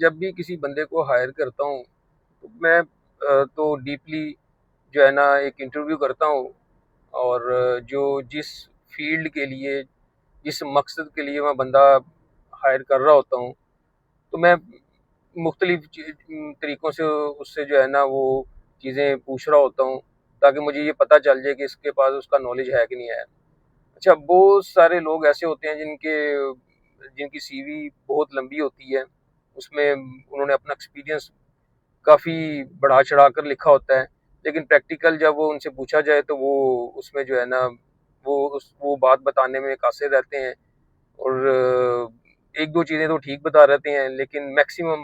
جب بھی کسی بندے کو ہائر کرتا ہوں تو میں تو ڈیپلی جو ہے نا ایک انٹرویو کرتا ہوں، اور جو جس فیلڈ کے لیے، جس مقصد کے لیے میں بندہ ہائر کر رہا ہوتا ہوں، تو میں مختلف طریقوں سے اس سے جو ہے نا وہ چیزیں پوچھ رہا ہوتا ہوں، تاکہ مجھے یہ پتہ چل جائے کہ اس کے پاس اس کا نالج ہے کہ نہیں ہے۔ اچھا، بہت سارے لوگ ایسے ہوتے ہیں جن کی سی وی بہت لمبی ہوتی ہے، اس میں انہوں نے اپنا ایکسپیرینس کافی بڑھا چڑھا کر لکھا ہوتا ہے، لیکن پریکٹیکل جب وہ ان سے پوچھا جائے تو وہ اس میں جو ہے نا وہ بات بتانے میں قاصر رہتے ہیں، اور ایک دو چیزیں تو ٹھیک بتا رہتے ہیں، لیکن میکسیمم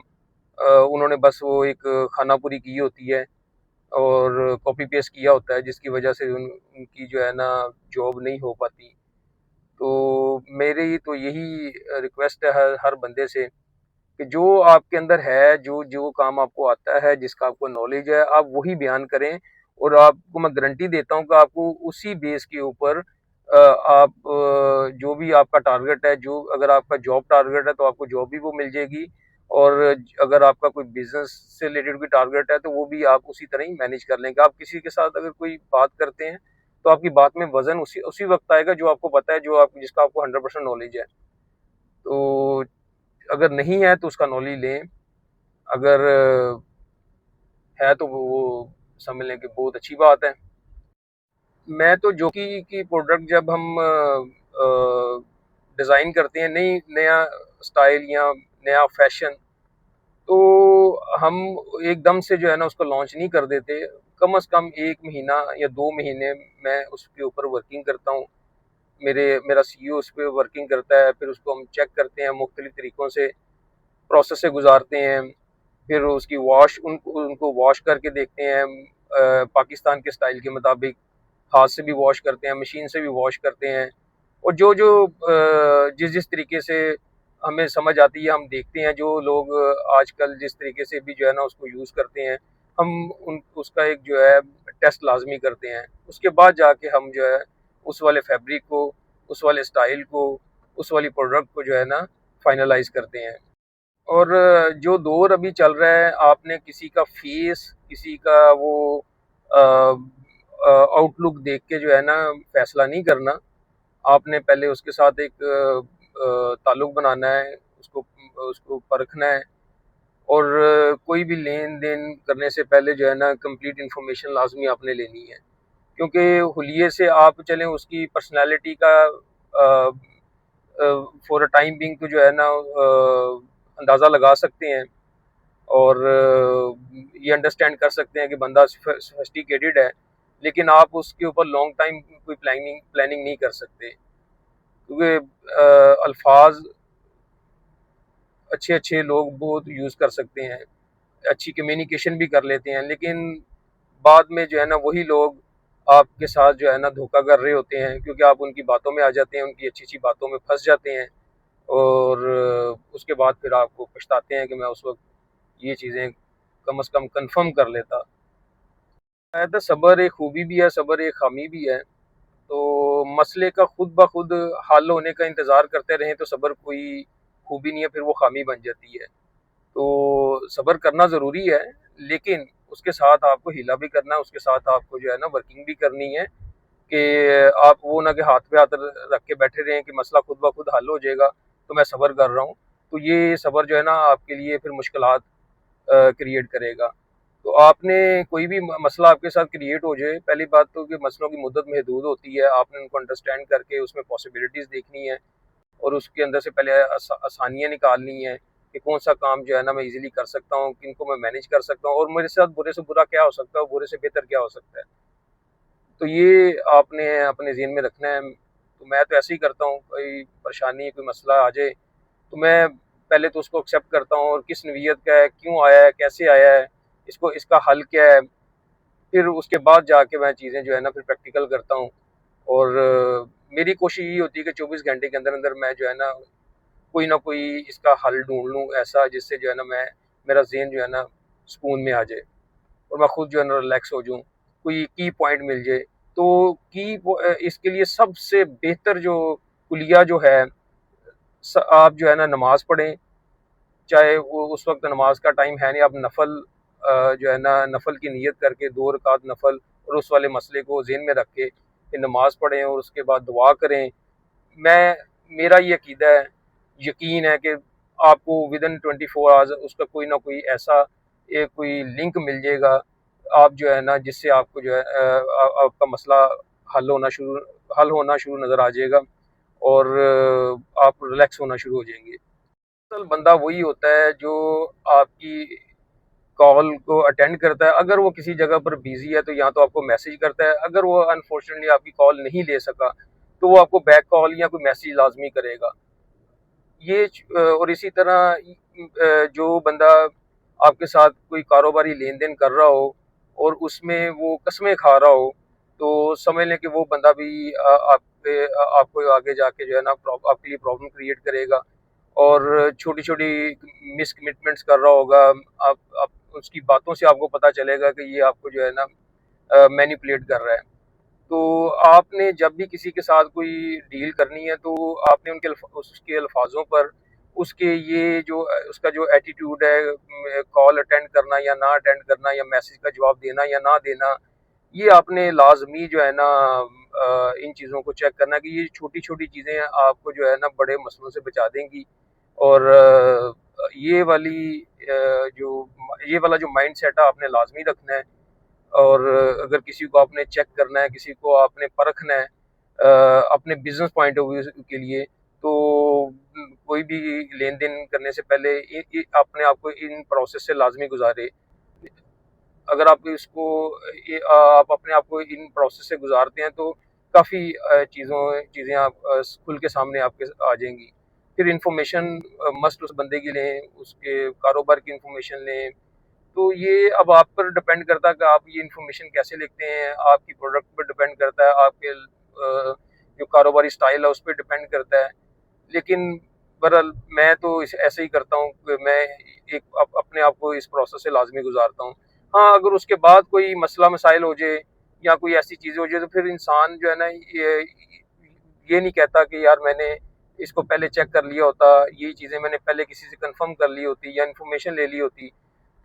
انہوں نے بس وہ ایک خانہ پوری کی ہوتی ہے اور کاپی پیسٹ کیا ہوتا ہے، جس کی وجہ سے ان کی جو ہے نا جاب نہیں ہو پاتی۔ تو میری تو یہی ریکویسٹ ہے ہر بندے سے کہ جو آپ کے اندر ہے، جو کام آپ کو آتا ہے، جس کا آپ کو نالج ہے، آپ وہی بیان کریں، اور آپ کو میں گارنٹی دیتا ہوں کہ آپ کو اسی بیس کے اوپر آپ جو بھی آپ کا ٹارگٹ ہے، جو اگر آپ کا جاب ٹارگٹ ہے تو آپ کو جاب بھی وہ مل جائے گی، اور اگر آپ کا کوئی بزنس سے ریلیٹڈ کوئی ٹارگٹ ہے تو وہ بھی آپ اسی طرح ہی مینیج کر لیں گے۔ آپ کسی کے ساتھ اگر کوئی بات کرتے ہیں تو آپ کی بات میں وزن اسی وقت آئے گا جو آپ کو پتہ ہے، جس کا آپ کو 100% نالج ہے۔ تو اگر نہیں ہے تو اس کا نالج لیں، اگر ہے تو وہ سمجھ لیں کہ بہت اچھی بات ہے۔ میں تو جوکی کی پروڈکٹ جب ہم ڈیزائن کرتے ہیں، نیا سٹائل یا نیا فیشن، تو ہم ایک دم سے جو ہے نا اس کو لانچ نہیں کر دیتے، کم از کم 1 مہینہ یا 2 مہینے میں اس کے اوپر ورکنگ کرتا ہوں۔ میرا سی او اس پہ ورکنگ کرتا ہے، پھر اس کو ہم چیک کرتے ہیں، مختلف طریقوں سے پروسیس سے گزارتے ہیں، پھر اس کی ان کو واش کر کے دیکھتے ہیں، پاکستان کے سٹائل کے مطابق ہاتھ سے بھی واش کرتے ہیں، مشین سے بھی واش کرتے ہیں، اور جس طریقے سے ہمیں سمجھ آتی ہے ہم دیکھتے ہیں، جو لوگ آج کل جس طریقے سے بھی جو ہے نا اس کو یوز کرتے ہیں، ہم اس کا ایک جو ہے ٹیسٹ لازمی کرتے ہیں، اس کے بعد جا کے ہم جو ہے اس والے فیبرک کو، اس والے سٹائل کو، اس والی پروڈکٹ کو جو ہے نا فائنلائز کرتے ہیں۔ اور جو دور ابھی چل رہا ہے، آپ نے کسی کا فیس، کسی کا وہ آؤٹ لک دیکھ کے جو ہے نا فیصلہ نہیں کرنا، آپ نے پہلے اس کے ساتھ ایک تعلق بنانا ہے، اس کو پرکھنا ہے، اور کوئی بھی لین دین کرنے سے پہلے جو ہے نا کمپلیٹ انفارمیشن لازمی آپ نے لینی ہے، کیونکہ حلیے سے آپ چلیں اس کی پرسنالٹی کا فور اے ٹائم بینگ تو جو ہے نا اندازہ لگا سکتے ہیں، اور یہ انڈرسٹینڈ کر سکتے ہیں کہ بندہ سوفسٹیکیٹڈ ہے، لیکن آپ اس کے اوپر لانگ ٹائم کوئی پلاننگ نہیں کر سکتے، کیونکہ الفاظ اچھے لوگ بہت یوز کر سکتے ہیں، اچھی کمیونیکیشن بھی کر لیتے ہیں، لیکن بعد میں جو ہے نا وہی لوگ آپ کے ساتھ جو ہے نا دھوکہ کر رہے ہوتے ہیں، کیونکہ آپ ان کی باتوں میں آ جاتے ہیں، ان کی اچھی باتوں میں پھنس جاتے ہیں، اور اس کے بعد پھر آپ کو پچھتاتے ہیں کہ میں اس وقت یہ چیزیں کم از کم کنفرم کر لیتا۔ صبر ایک خوبی بھی ہے، صبر ایک خامی بھی ہے، تو مسئلے کا خود بخود حل ہونے کا انتظار کرتے رہیں تو صبر کوئی خوبی نہیں ہے، پھر وہ خامی بن جاتی ہے۔ تو صبر کرنا ضروری ہے، لیکن اس کے ساتھ آپ کو ہیلا بھی کرنا ہے، اس کے ساتھ آپ کو جو ہے نا ورکنگ بھی کرنی ہے، کہ آپ وہ نہ کہ ہاتھ پہ ہاتھ رکھ کے بیٹھے رہیں کہ مسئلہ خود بخود حل ہو جائے گا تو میں صبر کر رہا ہوں، تو یہ صبر جو ہے نا آپ کے لیے پھر مشکلات کریٹ کرے گا۔ تو آپ نے کوئی بھی مسئلہ آپ کے ساتھ کریٹ ہو جائے، پہلی بات تو کہ مسئلوں کی مدت محدود ہوتی ہے، آپ نے ان کو انڈرسٹینڈ کر کے اس میں پاسبلٹیز دیکھنی ہے، اور اس کے اندر سے پہلے آسانیاں نکالنی ہیں کہ کون سا کام جو ہے نا میں ایزیلی کر سکتا ہوں، کن کو میں مینیج کر سکتا ہوں، اور میرے ساتھ برے سے برا کیا ہو سکتا ہے اور برے سے بہتر کیا ہو سکتا ہے۔ تو یہ آپ نے اپنے ذہن میں رکھنا ہے۔ تو میں تو ایسے ہی کرتا ہوں، کوئی پریشانی، کوئی مسئلہ آ جائے تو میں پہلے تو اس کو ایکسیپٹ کرتا ہوں، اور کس نوعیت کا ہے، کیوں آیا ہے، کیسے آیا ہے، اس کا حل کیا ہے، پھر اس کے بعد جا کے میں چیزیں جو ہے نا پھر پریکٹیکل کرتا ہوں، اور میری کوشش یہ ہوتی ہے کہ 24 گھنٹے کے اندر اندر میں جو ہے نا کوئی نہ کوئی اس کا حل ڈھونڈ لوں ایسا، جس سے جو ہے نا میرا ذہن جو ہے نا سکون میں آ جائے، اور میں خود جو ہے نا ریلیکس ہو جاؤں، کوئی کی پوائنٹ مل جائے تو اس کے لیے سب سے بہتر جو کلیہ جو ہے، آپ جو ہے نا نماز پڑھیں، چاہے وہ اس وقت نماز کا ٹائم ہے نہیں، آپ نفل جو ہے نا نفل کی نیت کر کے 2 رکعت نفل اور اس والے مسئلے کو ذہن میں رکھ کے کہ نماز پڑھیں اور اس کے بعد دعا کریں. میرا یہ عقیدہ ہے، یقین ہے کہ آپ کو ودن 24 آورز اس کا کوئی نہ کوئی ایسا کوئی لنک مل جائے گا، آپ جو ہے نا جس سے آپ کو جو ہے آپ کا مسئلہ حل ہونا شروع نظر آ جائے گا اور آپ ریلیکس ہونا شروع ہو جائیں گے. اصل بندہ وہی ہوتا ہے جو آپ کی کال کو اٹینڈ کرتا ہے. اگر وہ کسی جگہ پر بیزی ہے تو یا تو آپ کو میسج کرتا ہے، اگر وہ انفارچونیٹلی آپ کی کال نہیں لے سکا تو وہ آپ کو بیک کال یا کوئی میسج لازمی کرے گا. اور اسی طرح جو بندہ آپ کے ساتھ کوئی کاروباری لین دین کر رہا ہو اور اس میں وہ قسمیں کھا رہا ہو تو سمجھ لیں کہ وہ بندہ بھی آپ کو آگے جا کے جو ہے نا آپ کے لیے پرابلم کریٹ کرے گا اور چھوٹی چھوٹی مس کمٹمنٹس کر رہا ہوگا. آپ اس کی باتوں سے آپ کو پتہ چلے گا کہ یہ آپ کو جو ہے نا مینیپولیٹ کر رہا ہے. تو آپ نے جب بھی کسی کے ساتھ کوئی ڈیل کرنی ہے تو آپ نے اس کے الفاظوں پر اس کے یہ جو اس کا جو ایٹیٹیوڈ ہے، کال اٹینڈ کرنا یا نہ اٹینڈ کرنا یا میسج کا جواب دینا یا نہ دینا، یہ آپ نے لازمی جو ہے نا ان چیزوں کو چیک کرنا کہ یہ چھوٹی چھوٹی چیزیں آپ کو جو ہے نا بڑے مسئلوں سے بچا دیں گی. اور یہ والا جو مائنڈ سیٹ ہے آپ نے لازمی رکھنا ہے. اور اگر کسی کو آپ نے چیک کرنا ہے، کسی کو آپ نے پرکھنا ہے اپنے بزنس پوائنٹ آف ویو کے لیے، تو کوئی بھی لین دین کرنے سے پہلے اپنے آپ کو ان پروسیس سے لازمی گزارے. اگر آپ اپنے آپ کو ان پروسیس سے گزارتے ہیں تو کافی چیزیں آپ کھل کے سامنے آپ کے آ جائیں گی. پھر انفارمیشن مسٹ اس بندے کی لیں، اس کے کاروبار کی انفارمیشن لیں. تو یہ اب آپ پر ڈپینڈ کرتا ہے کہ آپ یہ انفارمیشن کیسے لکھتے ہیں، آپ کی پروڈکٹ پر ڈپینڈ کرتا ہے، آپ کے جو کاروباری سٹائل ہے اس پہ ڈپینڈ کرتا ہے. لیکن بہرحال میں تو ایسے ہی کرتا ہوں کہ میں اپنے آپ کو اس پروسیس سے لازمی گزارتا ہوں. ہاں اگر اس کے بعد کوئی مسئلہ مسائل ہو جائے یا کوئی ایسی چیزیں ہو جائے تو پھر انسان جو ہے نا یہ نہیں کہتا کہ یار میں نے اس کو پہلے چیک کر لیا ہوتا، یہ چیزیں میں نے پہلے کسی سے کنفرم کر لی ہوتی یا انفارمیشن لے لی ہوتی.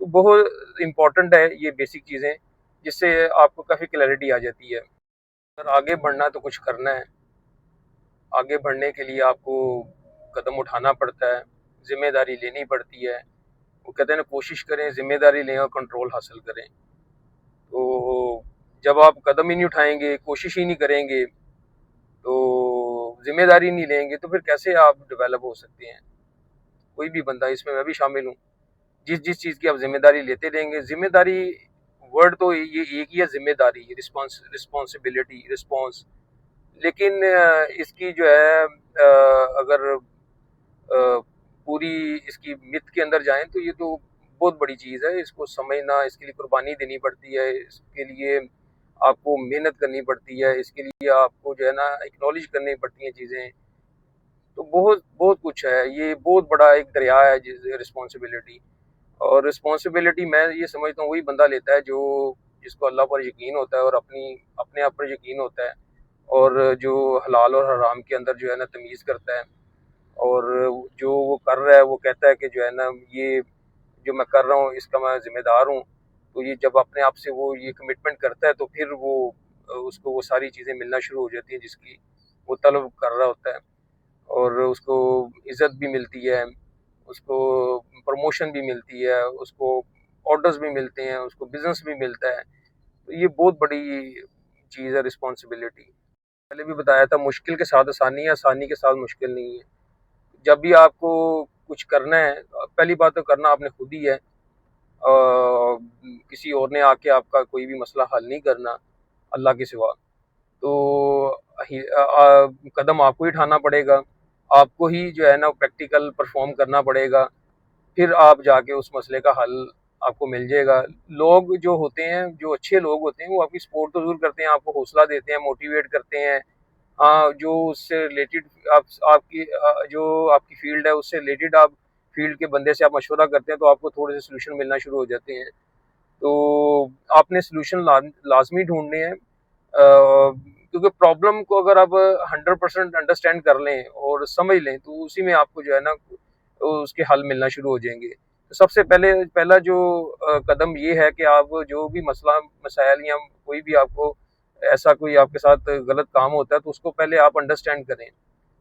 تو بہت امپورٹنٹ ہے یہ بیسک چیزیں، جس سے آپ کو کافی کلیئرٹی آ جاتی ہے. اگر آگے بڑھنا ہے تو کچھ کرنا ہے. آگے بڑھنے کے لیے آپ کو قدم اٹھانا پڑتا ہے، ذمہ داری لینی پڑتی ہے. وہ کہتے ہیں نا کوشش کریں، ذمہ داری لیں اور کنٹرول حاصل کریں. تو جب آپ قدم ہی نہیں اٹھائیں گے، کوشش ہی نہیں کریں گے، تو ذمہ داری نہیں لیں گے تو پھر کیسے آپ ڈیولپ ہو سکتے ہیں؟ کوئی بھی بندہ، اس میں بھی شامل ہوں، جس چیز کی آپ ذمہ داری لیتے رہیں گے. ذمہ داری ورڈ تو یہ ایک ہی ہے، ذمہ داری، رسپانسبلٹی، رسپانس. لیکن اس کی جو ہے اگر پوری اس کی مت کے اندر جائیں تو یہ تو بہت بڑی چیز ہے. اس کو سمجھنا، اس کے لیے قربانی دینی پڑتی ہے، اس کے لیے آپ کو محنت کرنی پڑتی ہے، اس کے لیے آپ کو جو ہے نا اکنالج کرنی پڑتی ہیں چیزیں. تو بہت بہت کچھ ہے، یہ بہت بڑا ایک دریا ہے رسپانسبلٹی. اور رسپانسبلٹی میں یہ سمجھتا ہوں وہی بندہ لیتا ہے جس کو اللہ پر یقین ہوتا ہے اور اپنے آپ پر یقین ہوتا ہے، اور جو حلال اور حرام کے اندر جو ہے نا تمیز کرتا ہے، اور جو وہ کر رہا ہے وہ کہتا ہے کہ جو ہے نا یہ جو میں کر رہا ہوں اس کا میں ذمہ دار ہوں. تو یہ جب اپنے آپ سے وہ یہ کمٹمنٹ کرتا ہے تو پھر اس کو وہ ساری چیزیں ملنا شروع ہو جاتی ہیں جس کی وہ طلب کر رہا ہوتا ہے. اور اس کو عزت بھی ملتی ہے، اس کو پروموشن بھی ملتی ہے، اس کو آرڈرز بھی ملتے ہیں، اس کو بزنس بھی ملتا ہے. تو یہ بہت بڑی چیز ہے رسپانسبلٹی. پہلے بھی بتایا تھا، مشکل کے ساتھ آسانی ہے، آسانی کے ساتھ مشکل نہیں ہے. جب بھی آپ کو کچھ کرنا ہے، پہلی بات تو کرنا آپ نے خود ہی ہے. کسی اور نے آ کے آپ کا کوئی بھی مسئلہ حل نہیں کرنا اللہ کے سوا. تو قدم آپ کو ہی اٹھانا پڑے گا، آپ کو ہی جو ہے نا پریکٹیکل پرفارم کرنا پڑے گا. پھر آپ جا کے اس مسئلے کا حل آپ کو مل جائے گا. لوگ جو ہوتے ہیں، جو اچھے لوگ ہوتے ہیں، وہ آپ کی سپورٹ تو ضرور کرتے ہیں، آپ کو حوصلہ دیتے ہیں، موٹیویٹ کرتے ہیں. جو اس سے ریلیٹڈ آپ کی فیلڈ ہے، اس سے ریلیٹڈ آپ فیلڈ کے بندے سے آپ مشورہ کرتے ہیں تو آپ کو تھوڑے سے سلوشن ملنا شروع ہو جاتے ہیں. تو آپ نے سلوشن لازمی ڈھونڈنے ہیں، کیونکہ پرابلم کو اگر آپ 100% انڈرسٹینڈ کر لیں اور سمجھ لیں تو اسی میں آپ کو جو ہے نا اس کے حل ملنا شروع ہو جائیں گے. تو سب سے پہلا جو قدم یہ ہے کہ آپ جو بھی مسائل یا کوئی بھی آپ کو ایسا کوئی آپ کے ساتھ غلط کام ہوتا ہے تو اس کو پہلے آپ انڈرسٹینڈ کریں،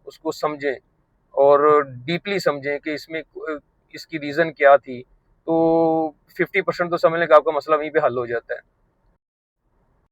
اس کو سمجھیں اور ڈیپلی سمجھیں کہ اس میں اس کی ریزن کیا تھی. تو 50% تو سمجھنے کا آپ کا مسئلہ وہیں پہ حل ہو جاتا ہے.